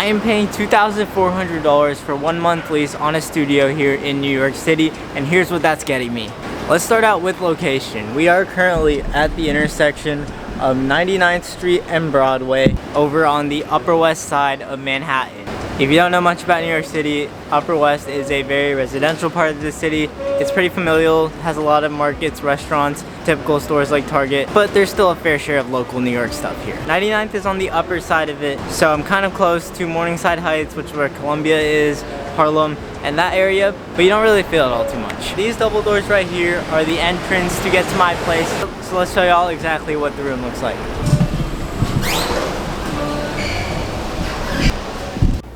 I am paying $2,400 for 1 month lease on a studio here in New York City, and here's what that's getting me. Let's start out with location. We are currently at the intersection of 99th Street and Broadway over on the Upper West Side of Manhattan. If you don't know much about New York City, Upper West is a very residential part of the city. It's pretty familial, has a lot of markets, restaurants, typical stores like Target, but there's still a fair share of local New York stuff here. 99th is on the upper side of it, so I'm kind of close to Morningside Heights, which is where Columbia is, Harlem, and that area, but you don't really feel it all too much. These double doors right here are the entrance to get to my place, so let's show y'all exactly what the room looks like.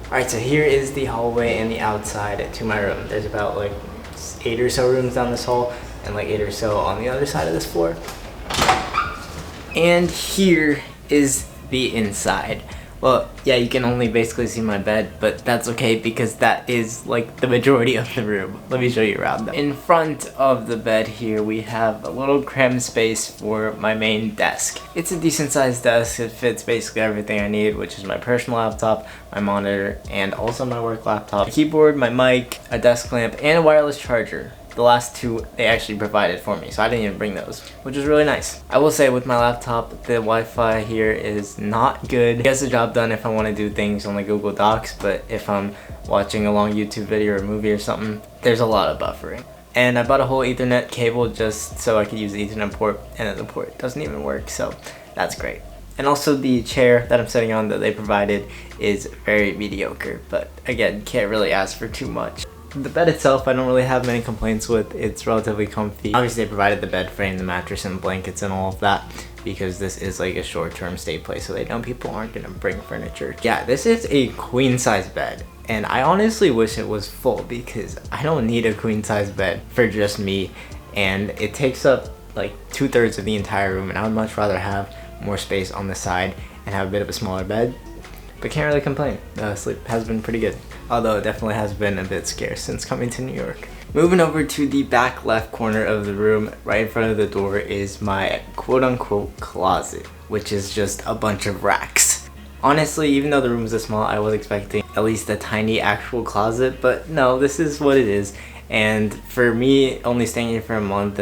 Alright, so here is the hallway and the outside to my room. There's about like 8 or so rooms down this hall and like 8 or so on the other side of this floor. And here is the inside. Well, yeah, you can only basically see my bed, but that's okay because that is like the majority of the room. Let me show you around though. In front of the bed here, we have a little cram space for my main desk. It's a decent sized desk. It fits basically everything I need, which is my personal laptop, my monitor, and also my work laptop. A keyboard, my mic, a desk lamp, and a wireless charger. The last two they actually provided for me, so I didn't even bring those, which is really nice. I will say with my laptop, the Wi-Fi here is not good. It gets the job done if I want to do things on like Google Docs, but if I'm watching a long YouTube video or a movie or something, there's a lot of buffering. And I bought a whole Ethernet cable just so I could use the Ethernet port, and then the port doesn't even work, so that's great. And also the chair that I'm sitting on that they provided is very mediocre, but again, can't really ask for too much. The bed itself, I don't really have many complaints with. It's relatively comfy. Obviously, they provided the bed frame, the mattress, and blankets, and all of that because this is like a short-term stay place, so they know people aren't gonna bring furniture. Yeah, this is a queen-size bed, and I honestly wish it was full because I don't need a queen-size bed for just me, and it takes up like 2/3 of the entire room, and I would much rather have more space on the side and have a bit of a smaller bed. But can't really complain. Sleep has been pretty good. Although it definitely has been a bit scarce since coming to New York. Moving over to the back left corner of the room, right in front of the door is my quote-unquote closet, which is just a bunch of racks. Honestly, even though the room is this small, I was expecting at least a tiny actual closet, but no, this is what it is. And for me, only staying here for a month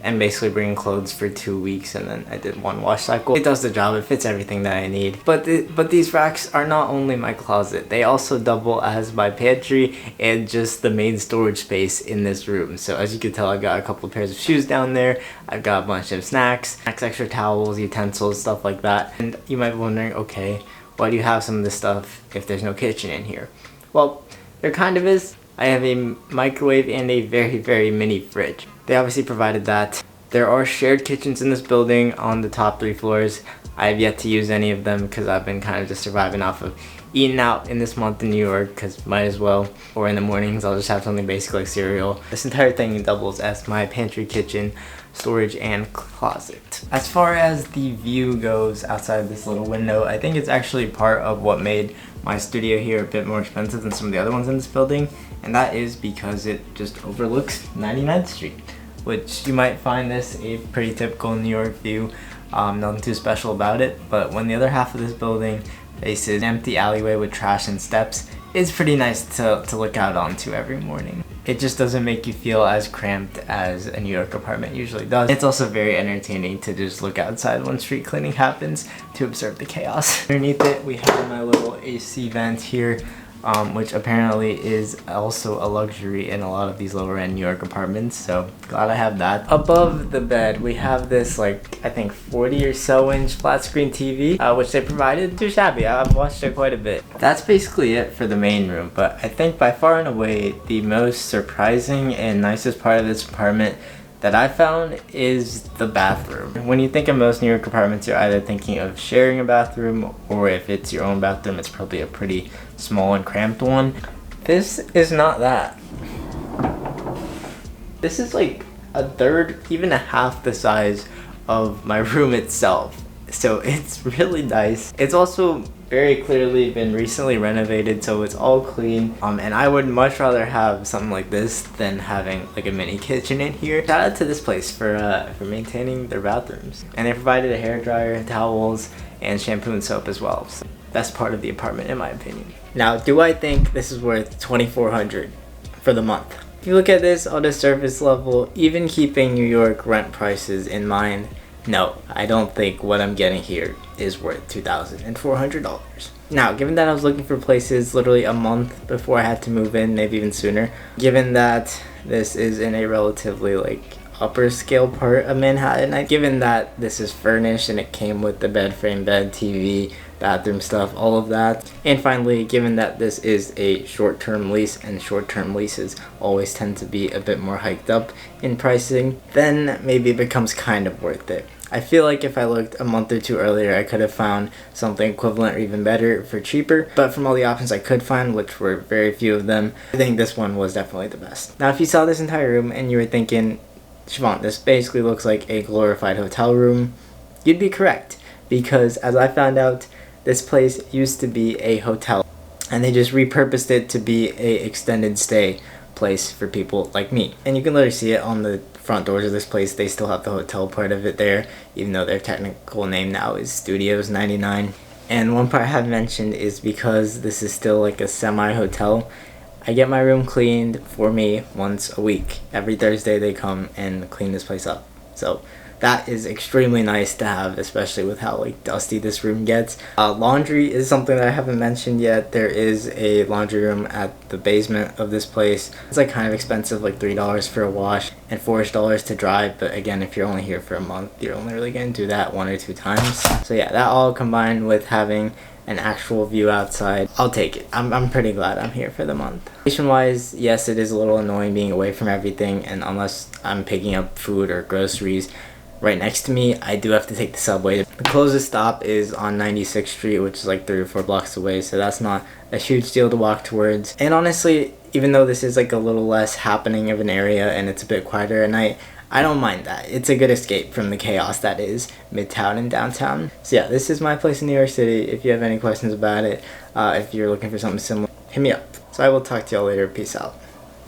and basically bringing clothes for 2 weeks, and then I did 1 wash cycle. It does the job, it fits everything that I need. But these racks are not only my closet, they also double as my pantry and just the main storage space in this room. So as you can tell, I've got a couple of pairs of shoes down there, I've got a bunch of snacks, extra towels, utensils, stuff like that. And you might be wondering, okay, why do you have some of this stuff if there's no kitchen in here? Well, there kind of is. I have a microwave and a very, very mini fridge. They obviously provided that. There are shared kitchens in this building on the top 3 floors. I have yet to use any of them because I've been kind of just surviving off of eating out in this month in New York because might as well. Or in the mornings I'll just have something basic like cereal. This entire thing doubles as my pantry, kitchen, storage, and closet. As far as the view goes outside this little window, I think it's actually part of what made my studio here a bit more expensive than some of the other ones in this building, and that is because it just overlooks 99th Street, which you might find this a pretty typical New York view. Nothing too special about it, but when the other half of this building faces an empty alleyway with trash and steps, it's pretty nice to look out onto every morning. It just doesn't make you feel as cramped as a New York apartment usually does. It's also very entertaining to just look outside when street cleaning happens to observe the chaos. Underneath it, we have my little AC vent here, which apparently is also a luxury in a lot of these lower end New York apartments, so glad I have that. Above the bed, we have this like, I think 40 or so inch flat screen TV, which they provided. Too shabby, I've watched it quite a bit. That's basically it for the main room, but I think by far and away the most surprising and nicest part of this apartment that I found is the bathroom. When you think of most New York apartments, you're either thinking of sharing a bathroom, or if it's your own bathroom, it's probably a pretty small and cramped one. This is not that. This is like a third, even a half the size of my room itself. So it's really nice. It's also very clearly been recently renovated, so it's all clean. And I would much rather have something like this than having like a mini kitchen in here. Shout out to this place for maintaining their bathrooms. And they provided a hairdryer, towels, and shampoo and soap as well. So best part of the apartment in my opinion. Now, do I think this is worth $2,400 for the month? If you look at this on a surface level, even keeping New York rent prices in mind, no, I don't think what I'm getting here is worth $2,400. Now, given that I was looking for places literally a month before I had to move in, maybe even sooner, given that this is in a relatively upper scale part of Manhattan, given that this is furnished and it came with the bed frame, bed, TV, bathroom stuff, all of that, and finally, given that this is a short-term lease and short-term leases always tend to be a bit more hiked up in pricing, then maybe it becomes kind of worth it. I feel like if I looked a month or two earlier, I could have found something equivalent or even better for cheaper, but from all the options I could find, which were very few of them, I think this one was definitely the best. Now, if you saw this entire room and you were thinking, Siobhan, this basically looks like a glorified hotel room, you'd be correct, because as I found out, this place used to be a hotel, and they just repurposed it to be a extended stay place for people like me. And you can literally see it on the front doors of this place. They still have the hotel part of it there, even though their technical name now is Studios 99. And one part I haven't mentioned is because this is still like a semi-hotel, I get my room cleaned for me once a week. Every Thursday they come and clean this place up. So that is extremely nice to have, especially with how dusty this room gets. Laundry is something that I haven't mentioned yet. There is a laundry room at the basement of this place. It's kind of expensive, $3 for a wash and $4 to dry, but again, if you're only here for a month, you're only really gonna do that 1 or 2 times. So yeah, that all combined with having an actual view outside, I'll take it. I'm pretty glad I'm here for the month. Location-wise, yes, it is a little annoying being away from everything, and unless I'm picking up food or groceries right next to me, I do have to take the subway. The closest stop is on 96th Street, which is 3 or 4 blocks away, so that's not a huge deal to walk towards. And honestly, even though this is a little less happening of an area and it's a bit quieter at night, I don't mind that. It's a good escape from the chaos that is Midtown and downtown. So yeah, this is my place in New York City. If you have any questions about it, if you're looking for something similar, hit me up. So I will talk to y'all later. Peace out.